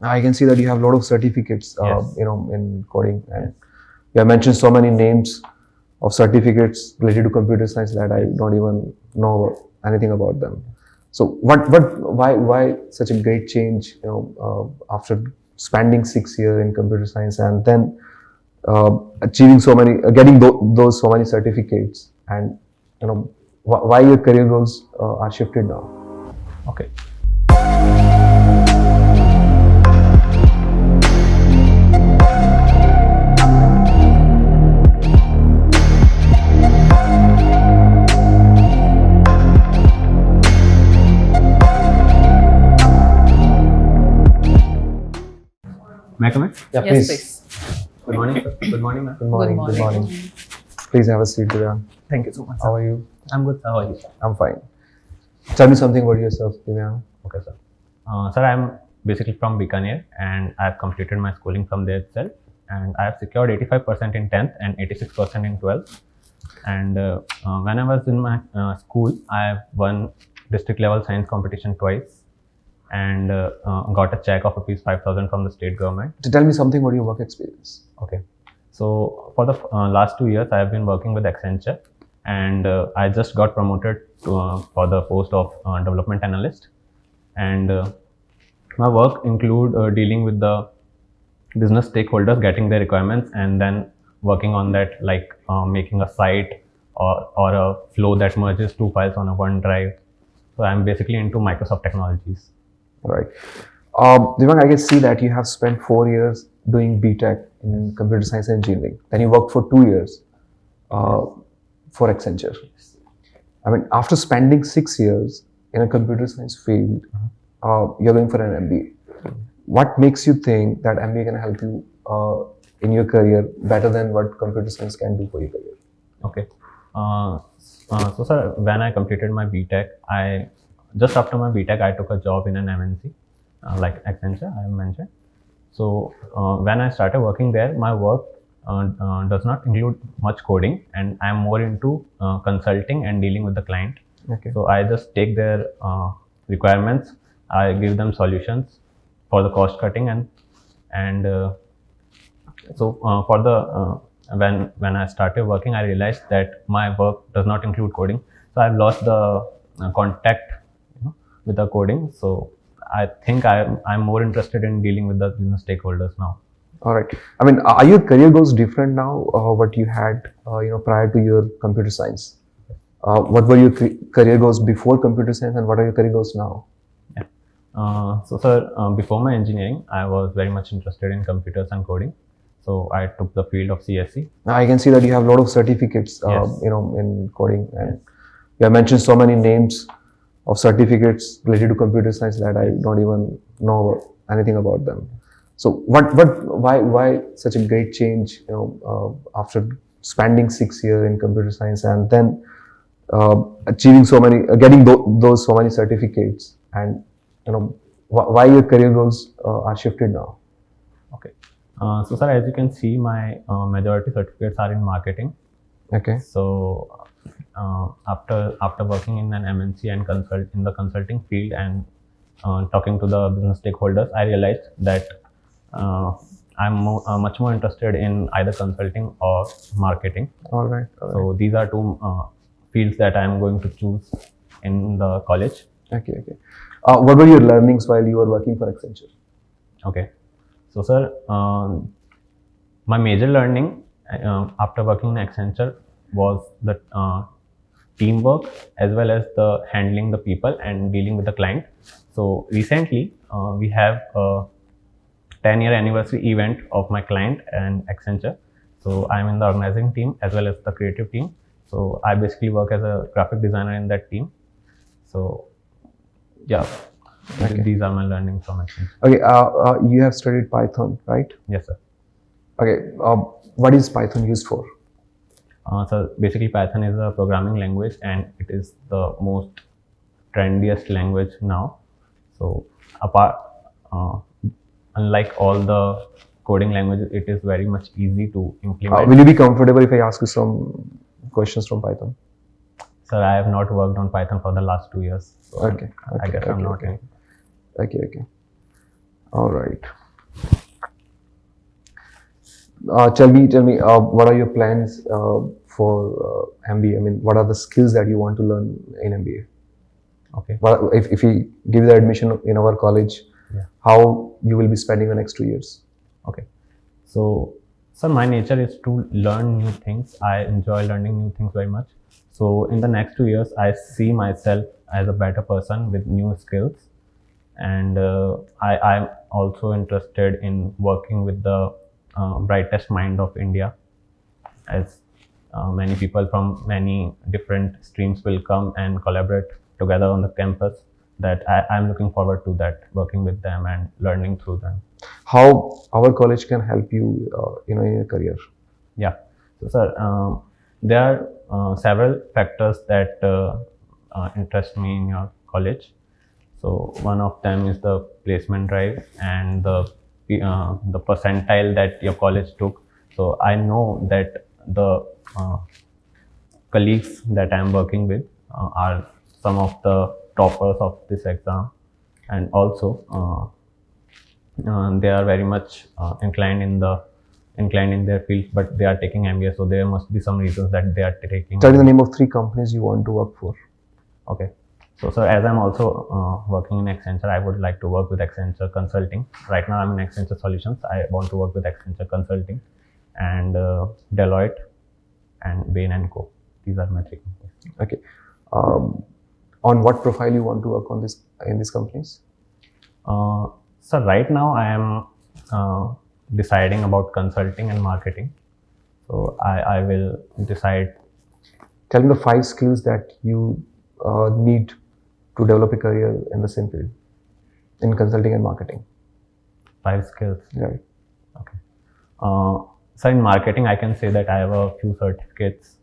I can see that you have a lot of certificates, Yes. in coding, and you have mentioned so many names of certificates related to computer science that I don't even know anything about them. So, why such a great change? After spending 6 years in computer science and then achieving so many, getting those so many certificates, and why your career goals are shifted now? Okay. May I come in? Yeah, Yes, please. Good morning, sir. Good morning, ma'am. Good morning. Good Good morning. morning. Please have a seat, Divyan. Thank you so much. How are you? I'm good. How are you, sir? I'm fine. Tell me something about yourself, Divyan. Okay, sir. Sir, I'm basically from Bikaner and I've completed my schooling from there itself. And I have secured 85% in 10th and 86% in 12th. And when I was in my school, I have won district level science competition twice and got a check of rupees 5,000 from the state government. To tell me something about your work experience. Okay. So for the last 2 years, I have been working with Accenture, and I just got promoted for the post of development analyst. And my work include dealing with the business stakeholders, getting their requirements, and then working on that, like making a site or a flow that merges two files on a OneDrive. So I'm basically into Microsoft technologies. All right. Divang, I can see that you have spent 4 years doing BTech in computer science and engineering. Then you worked for 2 years for Accenture. I mean, after spending 6 years in a computer science field, you're going for an MBA. What makes you think that MBA can help you in your career better than what computer science can do for your career? Okay. So, sir, when I completed my BTech, just after my BTech, I took a job in an MNC, like Accenture, I mentioned. So, when I started working there, my work does not include much coding, and I'm more into consulting and dealing with the client. Okay. So, I just take their requirements, I give them solutions for the cost cutting, and for the when I started working, I realized that my work does not include coding. So I've lost the contact, with the coding. So I think I'm more interested in dealing with the business stakeholders now. All right. I mean, are your career goals different now? What you had, prior to your computer science? What were your career goals before computer science, and what are your career goals now? Yeah. So, sir, before my engineering, I was very much interested in computers and coding. So I took the field of CSE. I can see that you have a lot of certificates, Yes. in coding, and you have mentioned so many names of certificates related to computer science that I don't even know anything about them. So, why such a great change? After spending 6 years in computer science and then achieving so many, getting those so many certificates, and why your career goals are shifted now? Okay. So, sir, as you can see, my majority certificates are in marketing. Okay. So, after working in an MNC and in the consulting field and talking to the business stakeholders, I realized that I'm much more interested in either consulting or marketing. All right. So these are two fields that I'm going to choose in the college. Okay. What were your learnings while you were working for Accenture? Okay. So, sir, my major learning after working in Accenture was the teamwork as well as the handling the people and dealing with the client. So recently, we have a 10-year anniversary event of my client and Accenture. So I'm in the organizing team as well as the creative team. So I basically work as a graphic designer in that team. So yeah. Okay. These are my learnings from Accenture. Okay, you have studied Python, right? Yes, sir. Okay, what is Python used for? So basically, Python is a programming language, and it is the most trendiest language now. So unlike all the coding languages, it is very much easy to implement. Will you be comfortable if I ask you some questions from Python? Sir, I have not worked on Python for the last 2 years. So Okay. I guess I'm not. Okay. All right. Tell me, what are your plans for MBA? I mean, what are the skills that you want to learn in MBA? Okay. What if we give you the admission in our college? Yeah. How you will be spending the next 2 years? Okay. So, sir, my nature is to learn new things. I enjoy learning new things very much. So, in the next 2 years, I see myself as a better person with new skills. And I'm also interested in working with the brightest mind of India, as many people from many different streams will come and collaborate together on the campus. That I'm looking forward to that, working with them and learning through them. How our college can help you, in your career? Yeah. So, sir, there are several factors that interest me in your college. So, one of them is the placement drive and the percentile that your college took. So, I know that the colleagues that I'm working with are some of the toppers of this exam, and also they are very much inclined in their field, but they are taking MBA, so there must be some reasons that they are taking. Tell me the name of 3 companies you want to work for. Okay. So, sir, as I'm also working in Accenture, I would like to work with Accenture Consulting. Right now, I'm in Accenture Solutions. I want to work with Accenture Consulting and Deloitte and Bain & Co. These are my 3 companies. Okay. On what profile you want to work on in these companies? So, right now, I am deciding about consulting and marketing. So, I will decide. Tell me the 5 skills that you need to develop a career in the same field, in consulting and marketing. 5 skills. Right. Okay. So, in marketing, I can say that I have a few certificates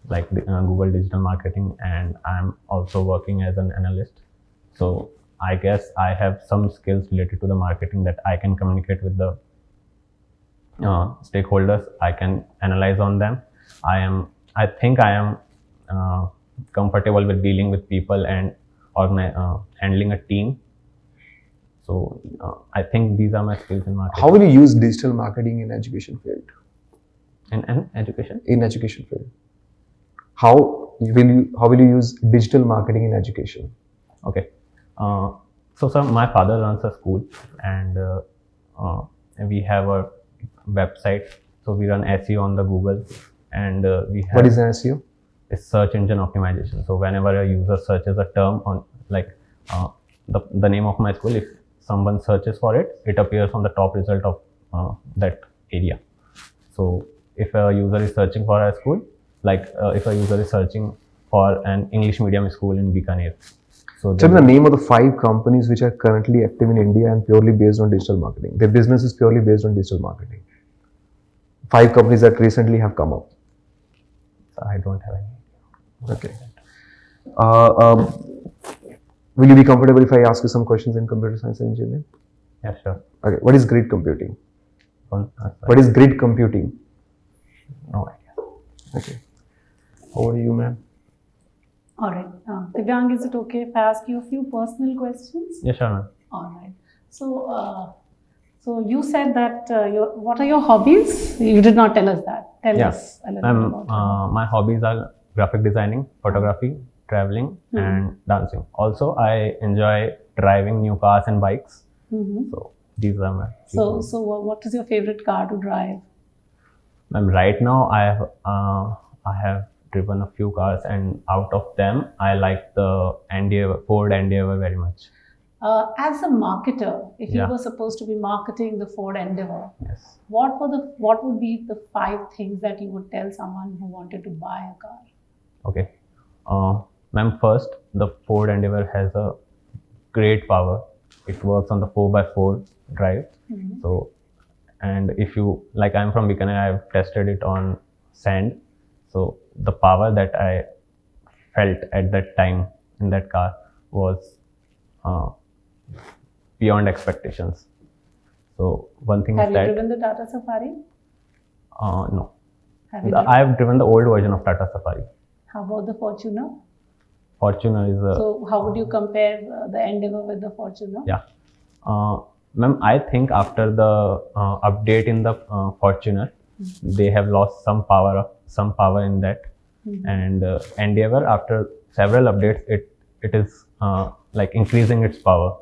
like Google Digital Marketing, and I'm also working as an analyst. So, I guess I have some skills related to the marketing that I can communicate with the stakeholders. I can analyze on them. I think I am comfortable with dealing with people and handling a team. So I think these are my skills in marketing. How will you use digital marketing in education field? In education? In education field. How will you use digital marketing in education? Okay. So, sir, my father runs a school, and we have a website. So we run SEO on the Google, and we have. What is an SEO? It's search engine optimization. So whenever a user searches a term on, like, the name of my school, if someone searches for it, it appears on the top result of that area. So if a user is searching for a school, like if a user is searching for an English medium school in Bikaner. So tell me the name of the 5 companies which are currently active in India and purely based on digital marketing. Their business is purely based on digital marketing. 5 companies that recently have come up. So I don't have any. Okay. Will you be comfortable if I ask you some questions in computer science and engineering? Yeah, sure. Okay. What is grid computing? What is grid computing? No idea. Okay. Over to you, ma'am. All right. Divyang, is it okay if I ask you a few personal questions? Yeah, sure, ma'am. All right. So you said that what are your hobbies? You did not tell us that. Tell us a little bit about it. My hobbies are graphic designing, photography, traveling, and dancing. Also, I enjoy driving new cars and bikes. So these are my. So what is your favorite car to drive? Right now, I have driven a few cars, and out of them, I like the Ford Endeavour very much. As a marketer, if you were supposed to be marketing the Ford Endeavour, yes, what would be the 5 things that you would tell someone who wanted to buy a car? Okay, ma'am. First, the Ford Endeavour has a great power. It works on the 4x4 drive. So, and if you like, I'm from Bikaner. I've tested it on sand. So the power that I felt at that time in that car was beyond expectations. So one thing Have is you that driven the Tata Safari? no, I've driven the old version of Tata Safari. How about the Fortuner? Fortuner is So how would you compare the Endeavour with the Fortuner? Yeah. Ma'am, I think after the update in the Fortuner, they have lost some power in that. And Endeavor, after several updates, it is like increasing its power.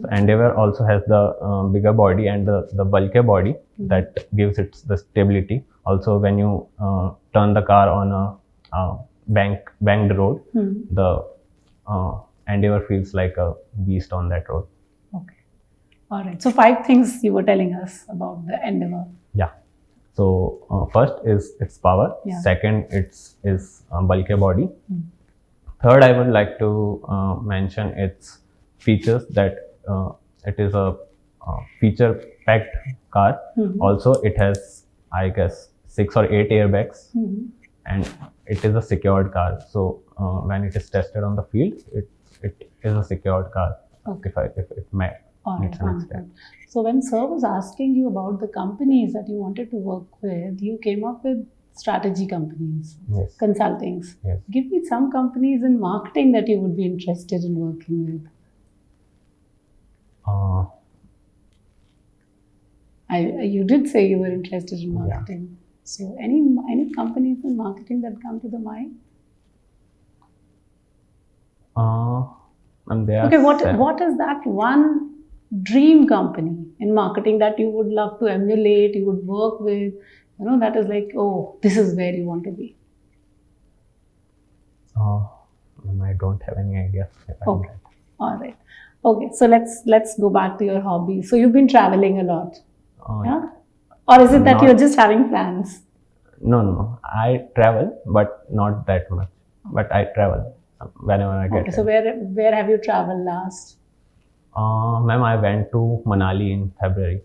So Endeavor also has the bigger body and the bulkier body that gives it the stability. Also, when you turn the car on a banked road, the Endeavor feels like a beast on that road. Okay. All right. So 5 things you were telling us about the Endeavor. Yeah. So first is its power. Yeah. Second, is bulkier body. Third, I would like to mention its features, that it is a feature-packed car. Also, it has, I guess, 6 or 8 airbags, and it is a secured car. So when it is tested on the field, it is a secured car. Okay. If it may. All right, wonderful. So when Sir was asking you about the companies that you wanted to work with, you came up with strategy companies, Yes. consultings. Yes. Give me some companies in marketing that you would be interested in working with. You did say you were interested in marketing. So any companies in marketing that come to the mind? And there are Okay, what is that one dream company in marketing that you would love to emulate, you would work with, that is like, oh, this is where you want to be? I don't have any idea. Okay, all right. Okay, so let's go back to your hobbies. So you've been traveling a lot, yeah? Or is it that you're just having plans? No. I travel, but not that much. But I travel whenever I get Okay, so where have you traveled last? Ma'am, I went to Manali in February.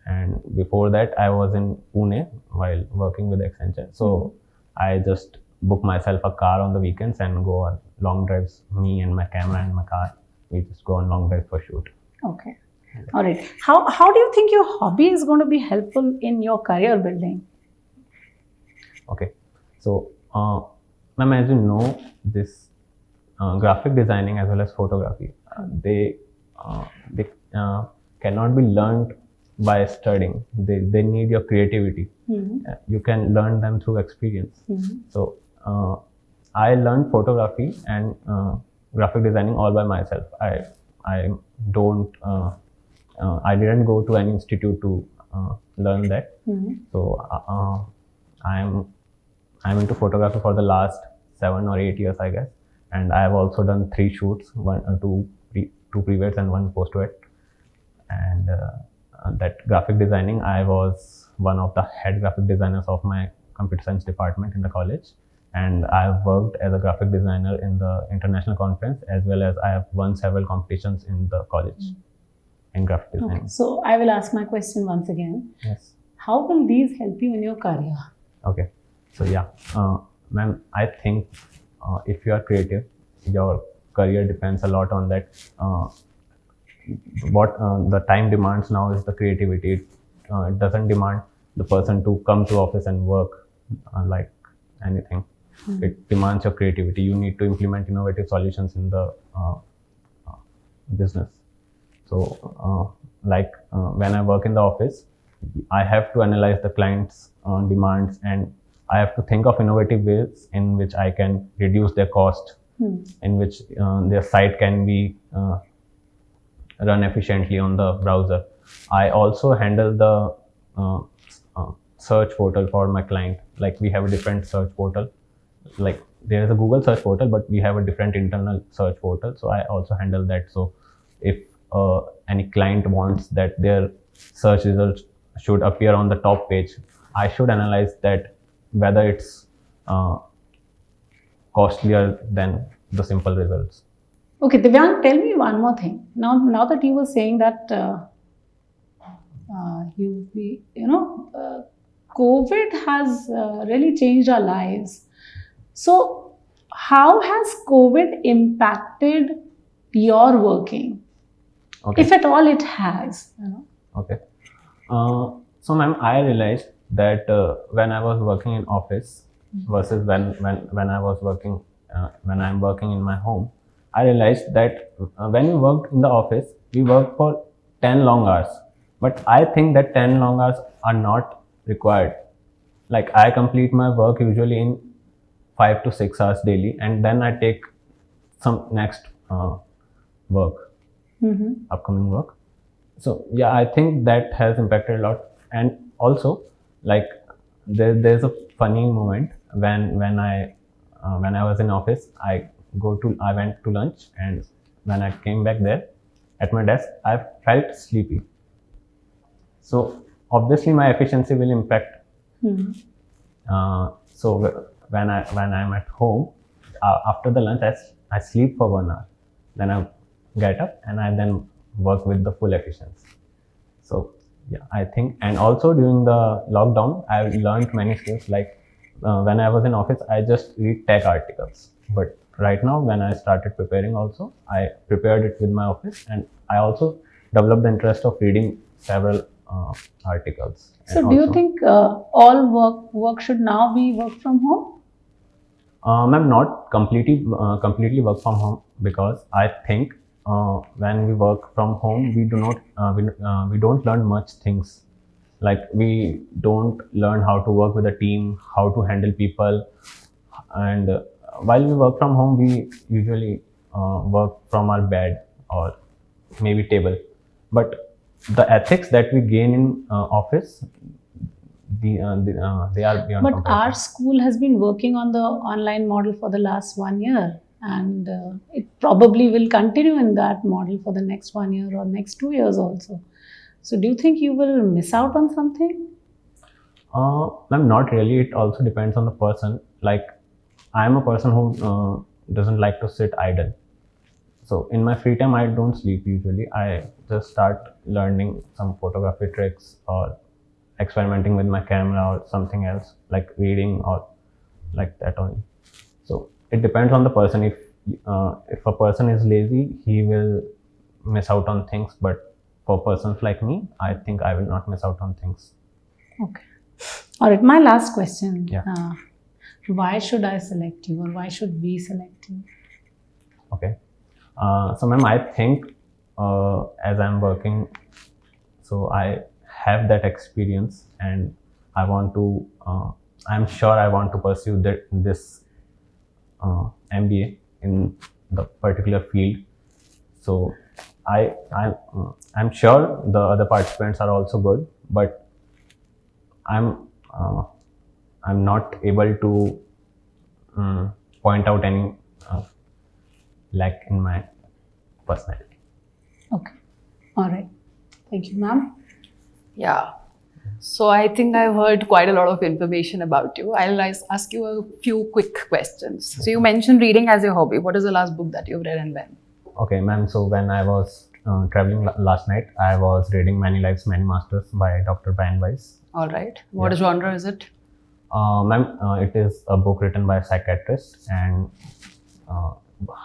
And before that, I was in Pune while working with Accenture. So I just book myself a car on the weekends and go on long drives. Me and my camera and my car, we just go on long drives for shoot. Okay. All right. How do you think your hobby is going to be helpful in your career building? Okay. So, ma'am, as you know, this graphic designing as well as photography, they cannot be learned by studying. They need your creativity. You can learn them through experience. So I learned photography and graphic designing all by myself. I didn't go to any institute to learn that. So I'm into photography for the last 7 or 8 years, I guess, and I have also done 3 shoots, two pre-weds and 1 post-wed. And that graphic designing, I was one of the head graphic designers of my computer science department in the college, and I have worked as a graphic designer in the international conference, as well as I have won several competitions in the college in graphic designing. Okay, so I will ask my question once again. Yes. How will these help you in your career? Okay, so yeah, ma'am, I think if you are creative, your career depends a lot on that. What the time demands now is the creativity. It doesn't demand the person to come to office and work like anything. It demands your creativity. You need to implement innovative solutions in the business. So when I work in the office, I have to analyze the client's demands, and I have to think of innovative ways in which I can reduce their cost, in which their site can be run efficiently on the browser. I also handle the search portal for my client. Like, we have a different search portal. Like, there is a Google search portal, but we have a different internal search portal. So I also handle that. So if any client wants that their search results should appear on the top page, I should analyze that whether it's costlier than the simple results. Okay, Divyang, tell me one more thing. Now that you were saying that COVID has really changed our lives. So, how has COVID impacted your working? Okay. If at all it has. Okay. So, ma'am, I realized that when I was working in office versus when I was working when I'm working in my home, I realized that when we worked in the office, we worked for 10 long hours. But I think that 10 long hours are not required. Like I complete my work usually in 5 to 6 hours daily, and then I take some next work, upcoming work. So yeah, I think that has impacted a lot. And also, like there's a funny moment when I was in office. I went to lunch, and when I came back there at my desk, I felt sleepy. So obviously my efficiency will impact. So when I'm at home, after the lunch, I sleep for 1 hour. Then I get up and I then work with the full efficiency. So yeah, I think, and also during the lockdown, I learned many skills. Like when I was in office, I just read tech articles. But right now, when I started preparing, also I prepared it with my office, and I also developed the interest of reading several articles. So do you think all work should now be work from home? Ma'am, not completely work from home, because I think when we work from home, we do not we don't learn much things. Like we don't learn how to work with a team, how to handle people, and while we work from home, we usually work from our bed or maybe table. But the ethics that we gain in office, they are beyond But comparison. our school has been working on the online model for the last 1 year, and it probably will continue in that model for the next 1 year or next 2 years also. So do you think you will miss out on something? Ma'am, not really. It also depends on the person. Like, I am a person who doesn't like to sit idle. So in my free time, I don't sleep usually. I just start learning some photography tricks or experimenting with my camera or something else, like reading or like that only. So it depends on the person. If a person is lazy, he will miss out on things. But for persons like me, I think I will not miss out on things. Okay. All right. My last question. Yeah. Why should I select you, or why should we select you? Okay. So ma'am, I think as I'm working, so I have that experience, and I want to, I'm sure I want to pursue this MBA in the particular field. So I'm sure the other participants are also good, but I'm not able to point out any lack in my personality. Okay. All right. Thank you, ma'am. Yeah. So I think I've heard quite a lot of information about you. I'll ask you a few quick questions. So you mentioned reading as your hobby. What is the last book that you've read and when? Okay, ma'am. So when I was traveling last night, I was reading Many Lives, Many Masters by Dr. Brian Weiss. All right. What genre is it? Ma'am, it is a book written by a psychiatrist, and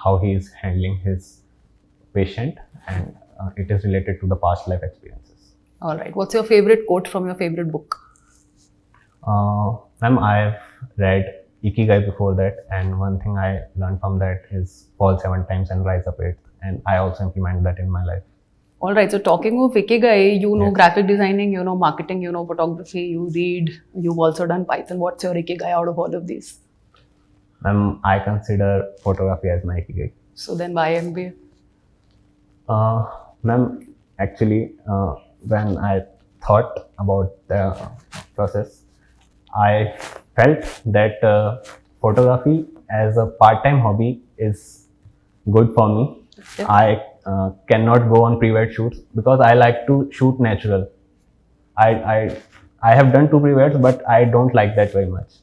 how he is handling his patient, and it is related to the past life experiences. All right. What's your favorite quote from your favorite book? Ma'am, I've read Ikigai before that, and one thing I learned from that is fall 7 times and rise up 8, and I also implement that in my life. All right. So talking of Ikigai, you know Yes. graphic designing, you know marketing, you know photography, you read, you've also done Python. What's your Ikigai out of all of these? Ma'am, I consider photography as my Ikigai. So then why MBA? Ma'am, actually, when I thought about the process, I felt that photography as a part-time hobby is good for me. Okay. I cannot go on pre-wed shoots because I like to shoot natural. I have done 2 pre-weds, but I don't like that very much.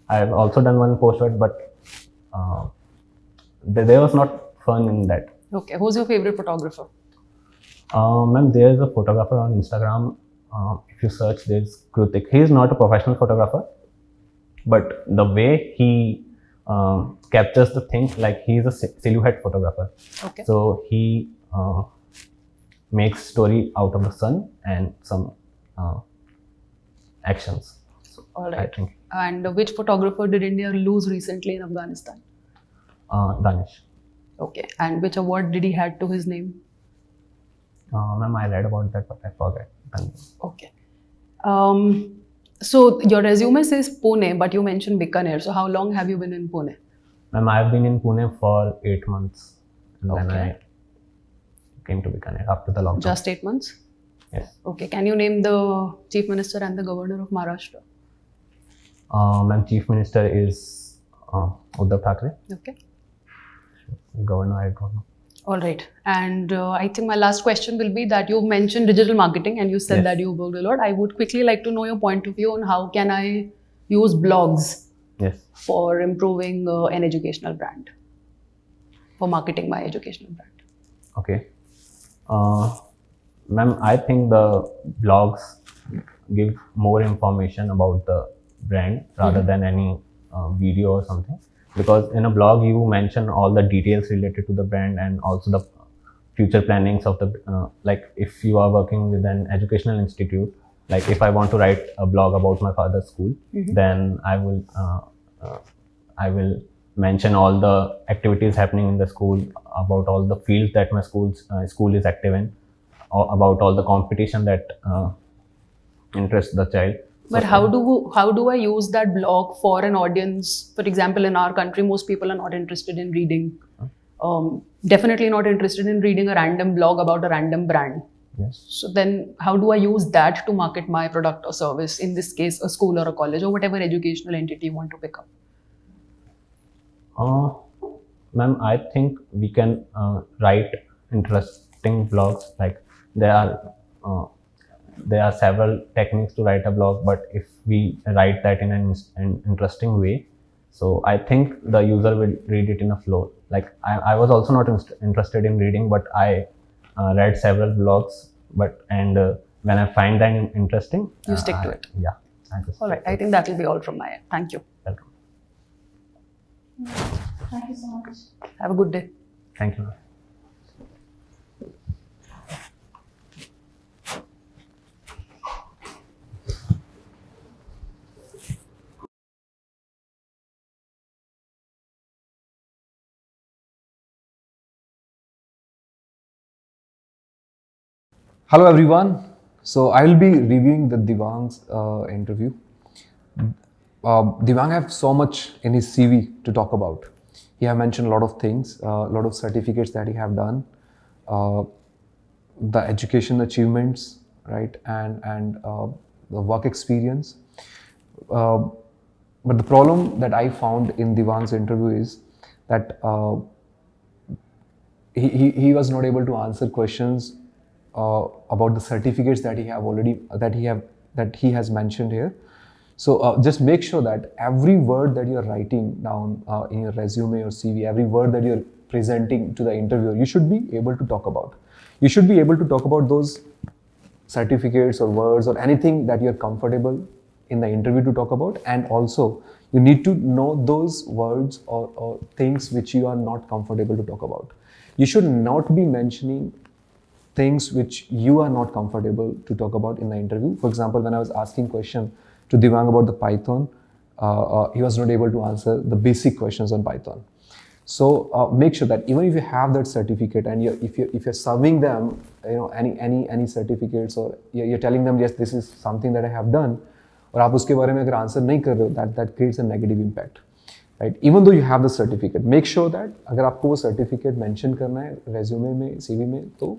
I have also done 1 post-wed, but there was not fun in that. Okay. Who's your favorite photographer? Ma'am, there is a photographer on Instagram. If you search, there's Krutik. He is not a professional photographer, but the way he captures the thing, like he is a silhouette photographer. Okay. So he makes story out of the sun and some actions. So All I right. think And which photographer did India lose recently in Afghanistan? Danish. Okay. And which award did he had to his name? Ma'am, I read about that, but I forgot. Okay. So your resume says Pune, but you mentioned Bikaner. So how long have you been in Pune? Ma'am, I've been in Pune for 8 months, and then Okay. I came to Bikaner after the lockdown. Just 8 months? Yes. Okay. Can you name the Chief Minister and the Governor of Maharashtra? Ma'am, Chief Minister is Uddhav Thackeray. Okay. Governor, I don't know. All right. And I think my last question will be that you mentioned digital marketing and you said Yes. that you worked a lot. I would quickly like to know your point of view on how can I use blogs Yes. for improving an educational brand, for marketing my educational brand. Okay. Ma'am, I think the blogs give more information about the brand rather than any video or something. Because in a blog, you mention all the details related to the brand and also the future plannings of the, like if you are working with an educational institute, like if I want to write a blog about my father's school, then I will mention all the activities happening in the school, about all the fields that my school is active in, or about all the competition that interests the child. But how do I use that blog for an audience? For example, in our country, most people are not interested in reading. Definitely not interested in reading a random blog about a random brand. Yes. So then, how do I use that to market my product or service? In this case, a school or a college or whatever educational entity you want to pick up. Ma'am, I think we can write interesting blogs. Like there are several techniques to write a blog, but if we write that in an interesting way, so I think the user will read it in a flow. Like I was also not interested in reading, but I read several blogs. When I find that interesting, You stick to it. Yeah. I just All right. I think that will be all from my end. Thank you. Welcome. Thank you so much. Have a good day. Thank you. Hello everyone. So I will be reviewing the Devang's interview. Devang have so much in his CV to talk about. He have mentioned a lot of things, a lot of certificates that he have done, the education achievements, right, and the work experience. But the problem that I found in Devang's interview is that he was not able to answer questions about the certificates that he has mentioned here. So just make sure that every word that you are writing down in your resume or CV, every word that you are presenting to the interviewer, you should be able to talk about. You should be able to talk about those certificates or words or anything that you are comfortable in the interview to talk about, and also you need to know those words or things which you are not comfortable to talk about. You should not be mentioning things which you are not comfortable to talk about in the interview. For example, when I was asking question to Devang about the Python, he was not able to answer the basic questions on Python. So make sure that even if you have that certificate and if you're serving them, any certificates, or you're telling them, yes, this is something that I have done, और आप उसके बारे में अगर answer नहीं कर रहे हो, that creates a negative impact, right? Even though you have the certificate, make sure that अगर आपको वो certificate mention करना है resume में, CV में, तो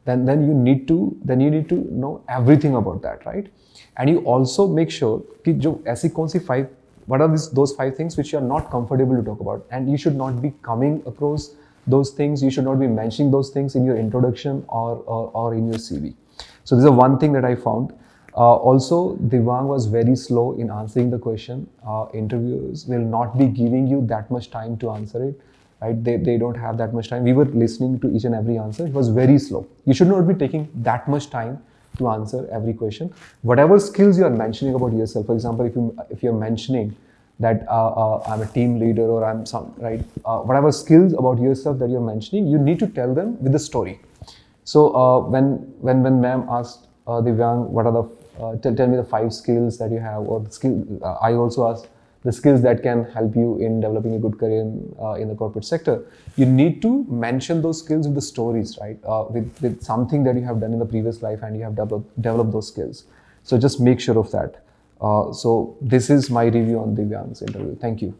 then you need to know everything about that, right? And you also make sure कि जो ऐसी कौन सी what are those 5 things which you are not comfortable to talk about, and you should not be coming across those things. You should not be mentioning those things in your introduction or in your CV. So this is one thing that I found. Also, Devang was very slow in answering the question. Interviewers will not be giving you that much time to answer it, right? They don't have that much time. We were listening to each and every answer. It was very slow. You should not be taking that much time to answer every question. Whatever skills you are mentioning about yourself, for example, if you're mentioning that I'm a team leader or I'm some, right, whatever skills about yourself that you're mentioning, you need to tell them with a story. So when ma'am asked Devang, what are the tell me the 5 skills that you have, or the skill, I also asked the skills that can help you in developing a good career in the corporate sector, you need to mention those skills with the stories, right? With something that you have done in the previous life and you have developed those skills. So just make sure of that. So this is my review on Divyang's interview. Thank you.